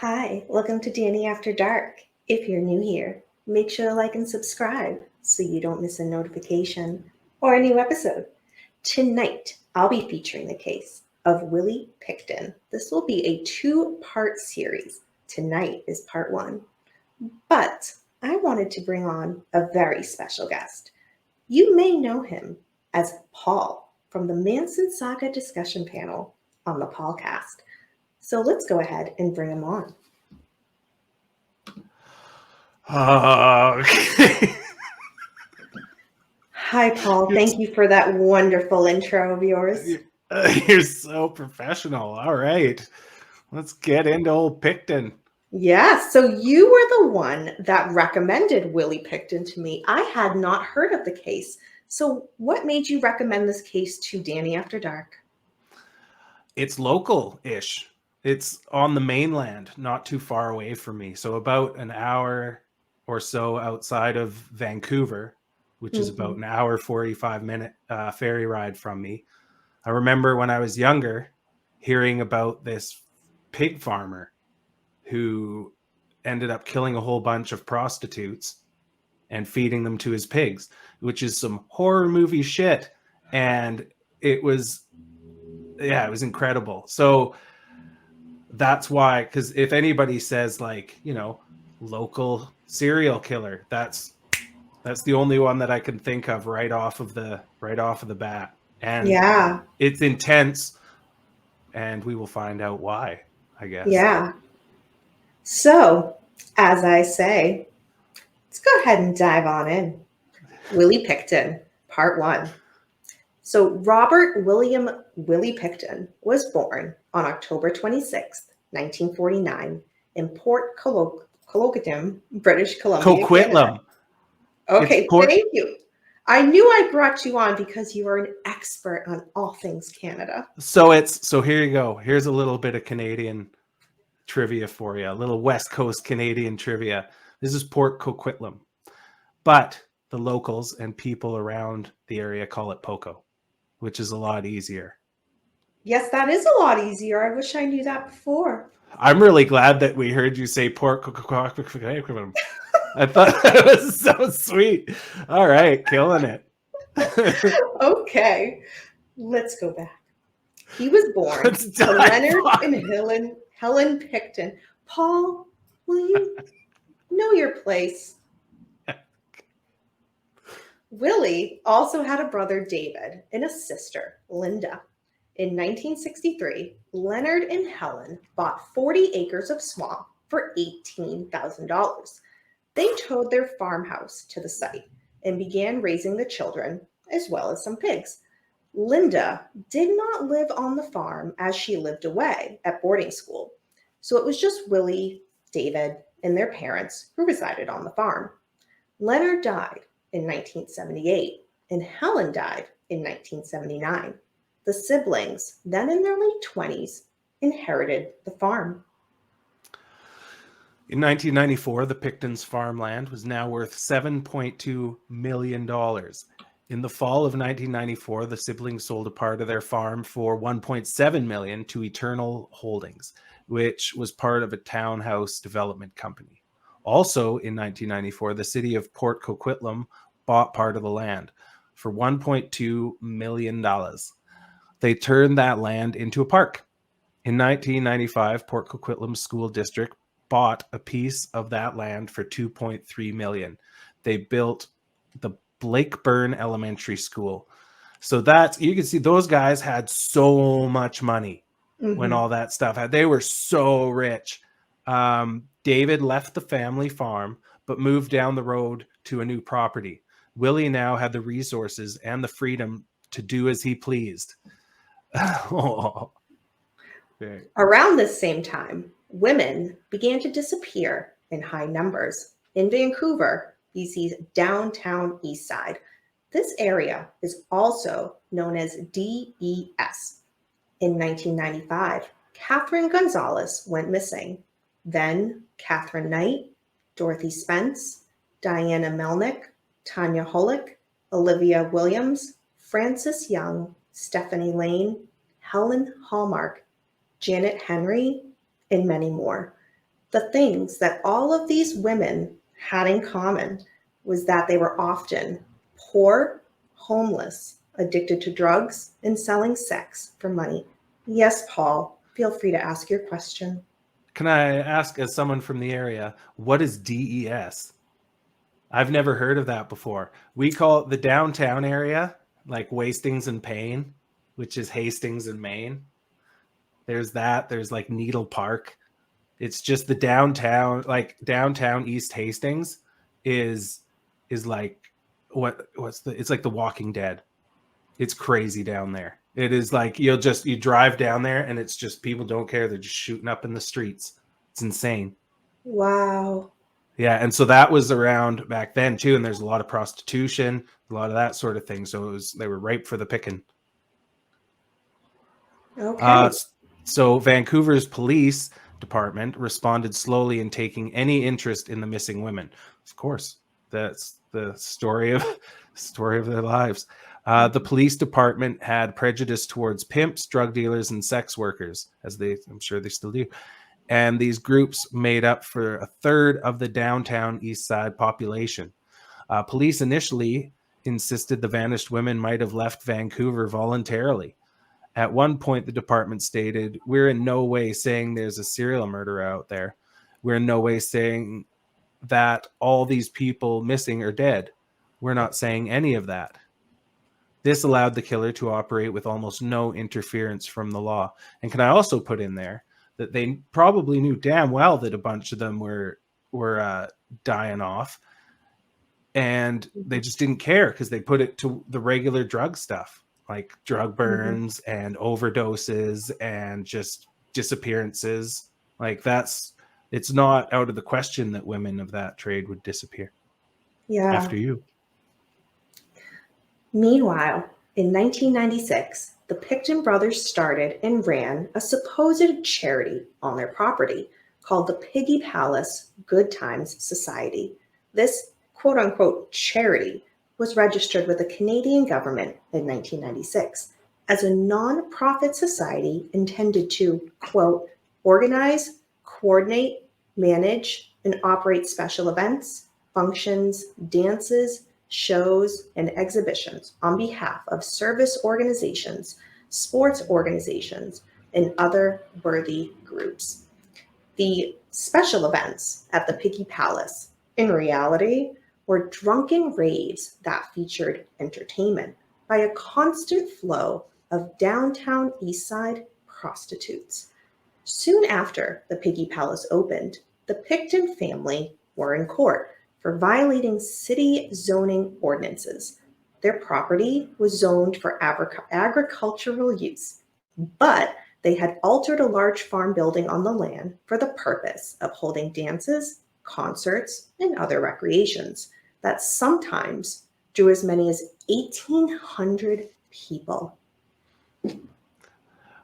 Hi, welcome to Danny After Dark. If you're new here, make sure to like and subscribe so you don't miss a notification or a new episode. Tonight, I'll be featuring the case of Willie Pickton. This will be a two-part series. Tonight is part one. But I wanted to bring on a very special guest. You may know him as Paul from the Manson Saga discussion panel on the Paulcast. So let's go ahead and bring him on. Okay. Hi, Paul. Thank you for that wonderful intro of yours. You're so professional. All right. Let's get into old Pickton. Yeah, so you were the one that recommended Willie Pickton to me. I had not heard of the case. So what made you recommend this case to Danny After Dark? It's local-ish. It's on the mainland, not too far away from me. So about an hour or so outside of Vancouver, which is about an hour, 45-minute ferry ride from me. I remember when I was younger hearing about this pig farmer who ended up killing a whole bunch of prostitutes and feeding them to his pigs, which is some horror movie shit. And it was incredible. So that's why, because if anybody says local serial killer, that's the only one that I can think of right off of the bat. And yeah, it's intense, and we will find out why, I guess. Yeah. So, as I say, let's go ahead and dive on in. Willie Pickton, Part One. So, Robert William Willie Pickton was born on October 26th, 1949, in Port Coquitlam, British Columbia, Coquitlam. Canada. Okay, thank you. I knew I brought you on because you are an expert on all things Canada. So here you go. Here's a little bit of Canadian trivia for you, a little West Coast Canadian trivia. This is Port Coquitlam, but the locals and people around the area call it Poco, which is a lot easier. Yes, that is a lot easier. I wish I knew that before. I'm really glad that we heard you say Port Coquitlam. I thought that was so sweet. All right, killing it. Okay, let's go back. He was born to Leonard and Helen Pickton. Paul, will you know your place? Willie also had a brother, David, and a sister, Linda. In 1963, Leonard and Helen bought 40 acres of swamp for $18,000. They towed their farmhouse to the site and began raising the children as well as some pigs. Linda did not live on the farm as she lived away at boarding school. So it was just Willie, David, and their parents who resided on the farm. Leonard died in 1978 and Helen died in 1979. The siblings, then in their late 20s, inherited the farm. In 1994, the Picton's farmland was now worth $7.2 million. In the fall of 1994, the siblings sold a part of their farm for $1.7 million to Eternal Holdings, which was part of a townhouse development company. Also in 1994, the city of Port Coquitlam bought part of the land for $1.2 million. They turned that land into a park. In 1995, Port Coquitlam School District bought a piece of that land for $2.3 million. They built the Blakeburn Elementary School. So that's, you can see those guys had so much money when all that stuff had. They were so rich. David left the family farm, but moved down the road to a new property. Willie now had the resources and the freedom to do as he pleased. Around this same time, women began to disappear in high numbers in Vancouver, BC's downtown east side. This area is also known as DES. In 1995, Catherine Gonzalez went missing. Then Catherine Knight, Dorothy Spence, Diana Melnick, Tanya Holick, Olivia Williams, Frances Young, Stephanie Lane, Helen Hallmark, Janet Henry, and many more. The things that all of these women had in common was that they were often poor, homeless, addicted to drugs, and selling sex for money. Yes, Paul, feel free to ask your question. Can I ask, as someone from the area, what is DES? I've never heard of that before. We call it the downtown area, like Wastings and Payne, which is Hastings and Maine. There's that. There's like Needle Park. It's just the downtown, like downtown East Hastings is like it's like the Walking Dead. It's crazy down there. It is like you drive down there and it's just people don't care. They're just shooting up in the streets. It's insane. Wow. Yeah, and so that was around back then too, and there's a lot of prostitution, a lot of that sort of thing. So they were ripe for the picking. Okay. So Vancouver's police department responded slowly in taking any interest in the missing women. Of course, that's the story of their lives. The police department had prejudice towards pimps, drug dealers, and sex workers, I'm sure they still do. And these groups made up for a third of the downtown East Side population. Police initially insisted the vanished women might have left Vancouver voluntarily. At one point, the department stated, "We're in no way saying there's a serial murderer out there. We're in no way saying that all these people missing are dead. We're not saying any of that." This allowed the killer to operate with almost no interference from the law. And can I also put in there that they probably knew damn well that a bunch of them were dying off, and they just didn't care because they put it to the regular drug stuff, like drug burns and overdoses and just disappearances. Like it's not out of the question that women of that trade would disappear. Yeah. After you. Meanwhile, in 1996, the Pickton brothers started and ran a supposed charity on their property called the Piggy Palace Good Times Society. This quote-unquote charity was registered with the Canadian government in 1996 as a non-profit society intended to, quote, organize, coordinate, manage, and operate special events, functions, dances, shows, and exhibitions on behalf of service organizations, sports organizations, and other worthy groups. The special events at the Piggy Palace, in reality, were drunken raves that featured entertainment by a constant flow of downtown East Side prostitutes. Soon after the Piggy Palace opened, the Pickton family were in court for violating city zoning ordinances. Their property was zoned for agricultural use, but they had altered a large farm building on the land for the purpose of holding dances, concerts, and other recreations that sometimes drew as many as 1,800 people.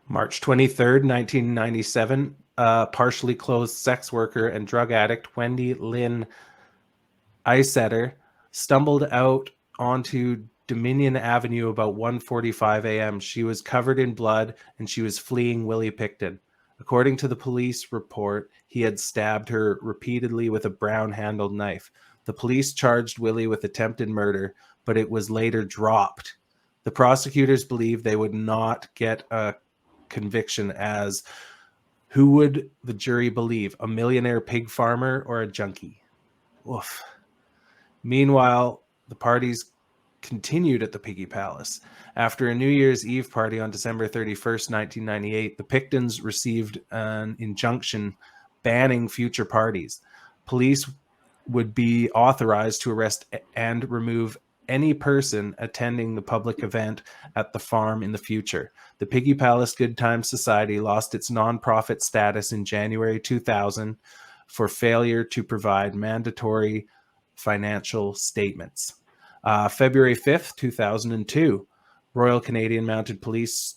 March 23rd, 1997, partially closed sex worker and drug addict Wendy Lynn Isetter stumbled out onto Dominion Avenue about 1:45 a.m. She was covered in blood and she was fleeing Willie Pickton. According to the police report, he had stabbed her repeatedly with a brown-handled knife. The police charged Willie with attempted murder, but it was later dropped. The prosecutors believed they would not get a conviction, as who would the jury believe, a millionaire pig farmer or a junkie? Oof. Meanwhile, the parties continued at the Piggy Palace. After a New Year's Eve party on December 31st, 1998, the Picktons received an injunction banning future parties. Police would be authorized to arrest and remove any person attending the public event at the farm in the future. The Piggy Palace Good Times Society lost its nonprofit status in January 2000 for failure to provide mandatory financial statements. February 5th, 2002, Royal Canadian Mounted Police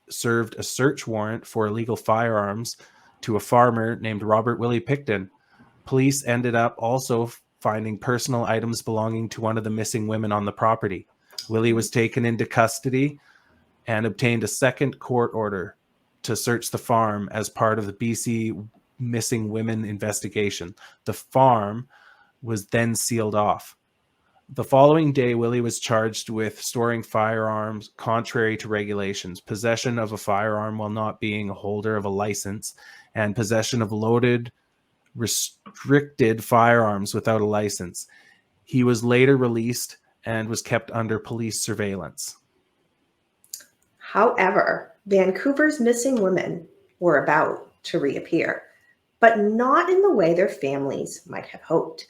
served a search warrant for illegal firearms to a farmer named Robert Willie Pickton. Police ended up also finding personal items belonging to one of the missing women on the property. Willie was taken into custody and obtained a second court order to search the farm as part of the BC missing women investigation. The farm was then sealed off. The following day, Willie was charged with storing firearms contrary to regulations, possession of a firearm while not being a holder of a license, and possession of loaded, restricted firearms without a license. He was later released and was kept under police surveillance. However, Vancouver's missing women were about to reappear, but not in the way their families might have hoped.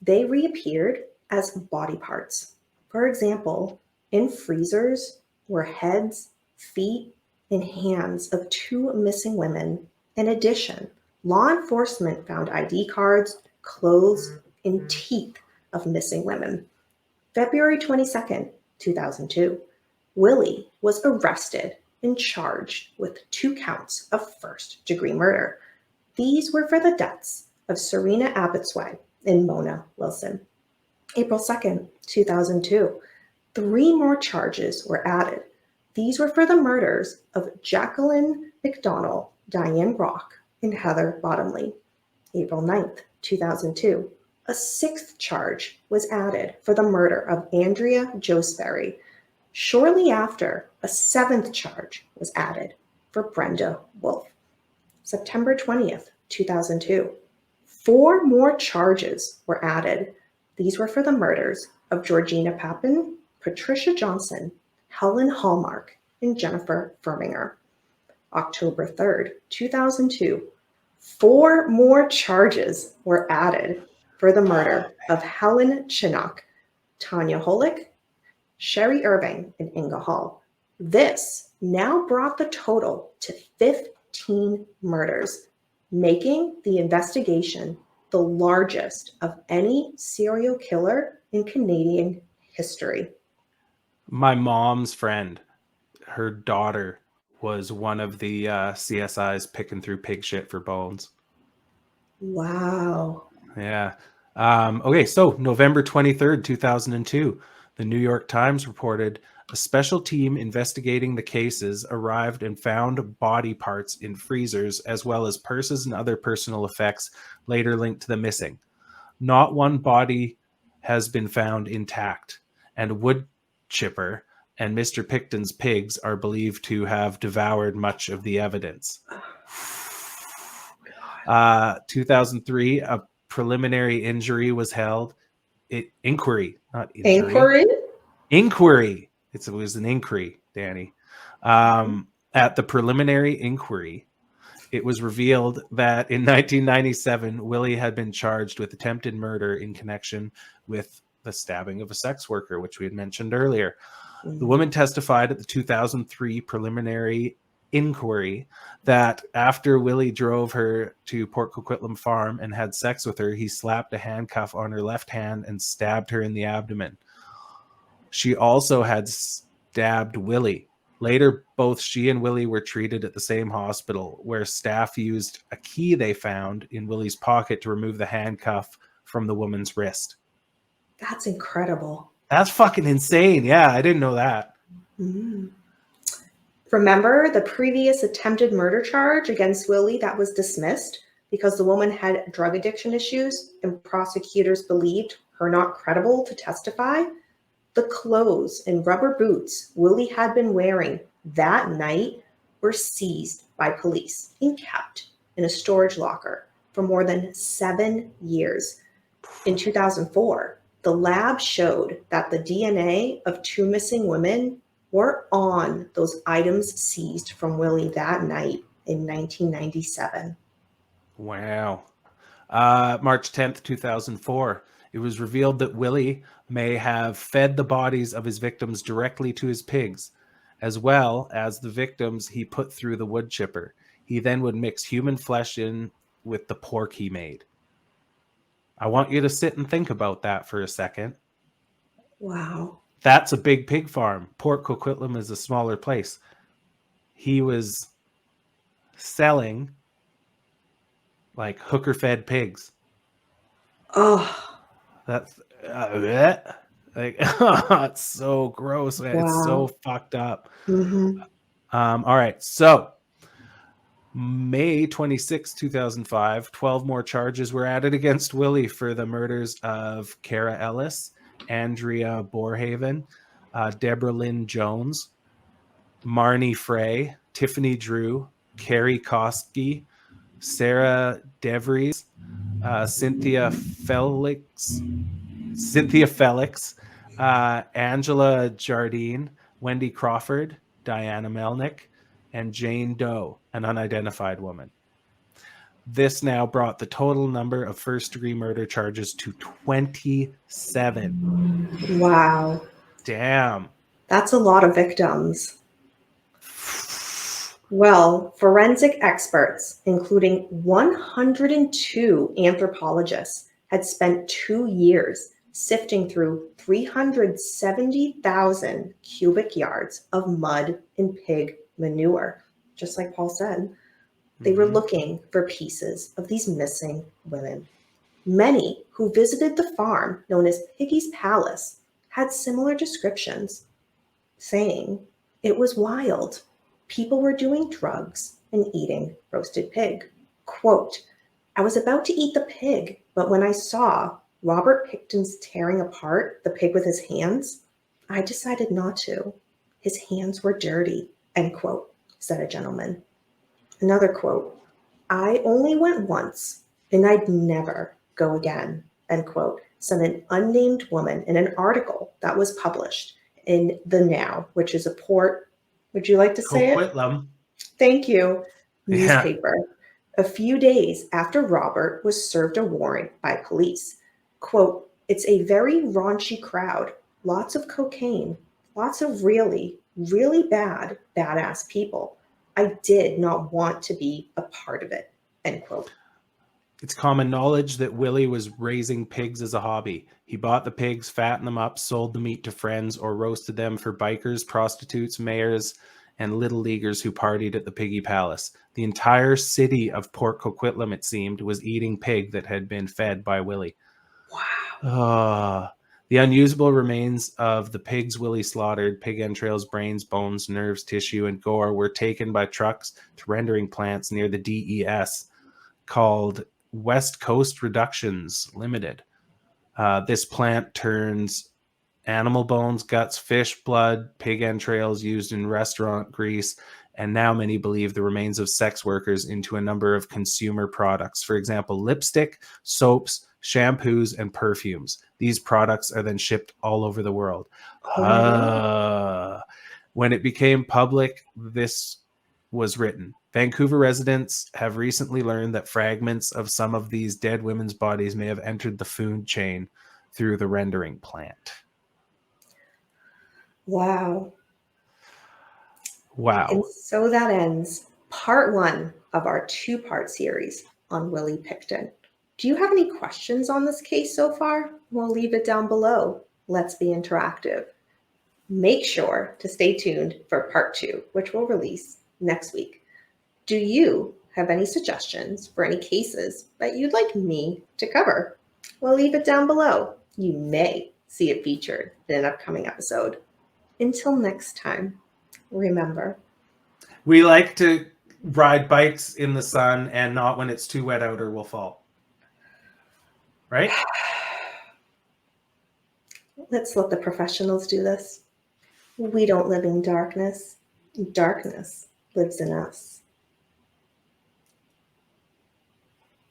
They reappeared as body parts. For example, in freezers were heads, feet, and hands of 2 missing women. In addition, law enforcement found ID cards, clothes, and teeth of missing women. February 22nd, 2002, Willie was arrested and charged with 2 counts of first-degree murder. These were for the deaths of Serena Abbotsway and Mona Wilson. April 2nd, 2002, 3 more charges were added. These were for the murders of Jacqueline McDonald, Diane Brock, and Heather Bottomley. April 9th, 2002, a 6th charge was added for the murder of Andrea Josberry. Shortly after, a 7th charge was added for Brenda Wolfe. September 20th, 2002, 4 more charges were added. These were for the murders of Georgina Papin, Patricia Johnson, Helen Hallmark, and Jennifer Firminger. October 3rd, 2002, 4 more charges were added for the murder of Helen Chinook, Tanya Holick, Sherry Irving, and Inga Hall. This now brought the total to 15 murders, making the investigation the largest of any serial killer in Canadian history. My mom's friend, her daughter, was one of the CSIs picking through pig shit for bones. Wow. Yeah. Okay, so November 23rd, 2002, the New York Times reported a special team investigating the cases arrived and found body parts in freezers as well as purses and other personal effects later linked to the missing. Not one body has been found intact, and wood chipper and Mr. Pickton's pigs are believed to have devoured much of the evidence. 2003, a preliminary injury was held. Inquiry, not injury. Inquiry. It was an inquiry, Danny. At the preliminary inquiry, it was revealed that in 1997, Willie had been charged with attempted murder in connection with the stabbing of a sex worker, which we had mentioned earlier. The woman testified at the 2003 preliminary inquiry that after Willie drove her to Port Coquitlam Farm and had sex with her, he slapped a handcuff on her left hand and stabbed her in the abdomen. She also had stabbed Willie. Later, both she and Willie were treated at the same hospital, where staff used a key they found in Willie's pocket to remove the handcuff from the woman's wrist. That's incredible. That's fucking insane. Yeah, I didn't know that. Mm. Remember the previous attempted murder charge against Willie that was dismissed because the woman had drug addiction issues and prosecutors believed her not credible to testify? The clothes and rubber boots Willie had been wearing that night were seized by police and kept in a storage locker for more than 7 years. In 2004, the lab showed that the DNA of 2 missing women were on those items seized from Willie that night in 1997. Wow. March 10th, 2004. It was revealed that Willie may have fed the bodies of his victims directly to his pigs, as well as the victims he put through the wood chipper. He then would mix human flesh in with the pork he made. I want you to sit and think about that for a second. Wow. That's a big pig farm. Port Coquitlam is a smaller place. He was selling like hooker-fed pigs. Oh. That's like it's so gross, man. Wow. It's so fucked up. Mm-hmm. All right, so May 26, 2005, 12 more charges were added against Willie for the murders of Kara Ellis, Andrea Borhaven, Deborah Lynn Jones, Marnie Frey, Tiffany Drew, Carrie Koski, Sarah DeVries, Cynthia Felix, Angela Jardine, Wendy Crawford, Diana Melnick, and Jane Doe, an unidentified woman. This now brought the total number of first-degree murder charges to 27. Wow. Damn. That's a lot of victims. Well, forensic experts, including 102 anthropologists, had spent 2 years sifting through 370,000 cubic yards of mud and pig manure. Just like Paul said, they were looking for pieces of these missing women. Many who visited the farm known as Piggy Palace had similar descriptions, saying it was wild. People were doing drugs and eating roasted pig. Quote, I was about to eat the pig, but when I saw Robert Pickton's tearing apart the pig with his hands, I decided not to. His hands were dirty, end quote, said a gentleman. Another quote, I only went once and I'd never go again, end quote, said an unnamed woman in an article that was published in The Now, which is a Port, would you like to say it? Coquitlam. Thank you. Yeah. Newspaper. A few days after Robert was served a warrant by police. Quote, it's a very raunchy crowd, lots of cocaine, lots of really, really badass people. I did not want to be a part of it, end quote. It's common knowledge that Willie was raising pigs as a hobby. He bought the pigs, fattened them up, sold the meat to friends, or roasted them for bikers, prostitutes, mayors, and little leaguers who partied at the Piggy Palace. The entire city of Port Coquitlam, it seemed, was eating pig that had been fed by Willie. Wow. The unusable remains of the pigs Willie slaughtered, pig entrails, brains, bones, nerves, tissue, and gore, were taken by trucks to rendering plants near the DES called West Coast Reductions Limited. This plant turns animal bones, guts, fish blood, pig entrails used in restaurant grease, and now many believe the remains of sex workers into a number of consumer products. For example, lipstick, soaps, shampoos, and perfumes. These products are then shipped all over the world. When it became public, this was written. Vancouver residents have recently learned that fragments of some of these dead women's bodies may have entered the food chain through the rendering plant. Wow. Wow. And so that ends part 1 of our 2-part series on Willie Pickton. Do you have any questions on this case so far? We'll leave it down below. Let's be interactive. Make sure to stay tuned for part 2, which we'll release next week. Do you have any suggestions for any cases that you'd like me to cover? We'll leave it down below. You may see it featured in an upcoming episode. Until next time, remember. We like to ride bikes in the sun and not when it's too wet out or we'll fall. Right? Let's let the professionals do this. We don't live in darkness. Darkness lives in us.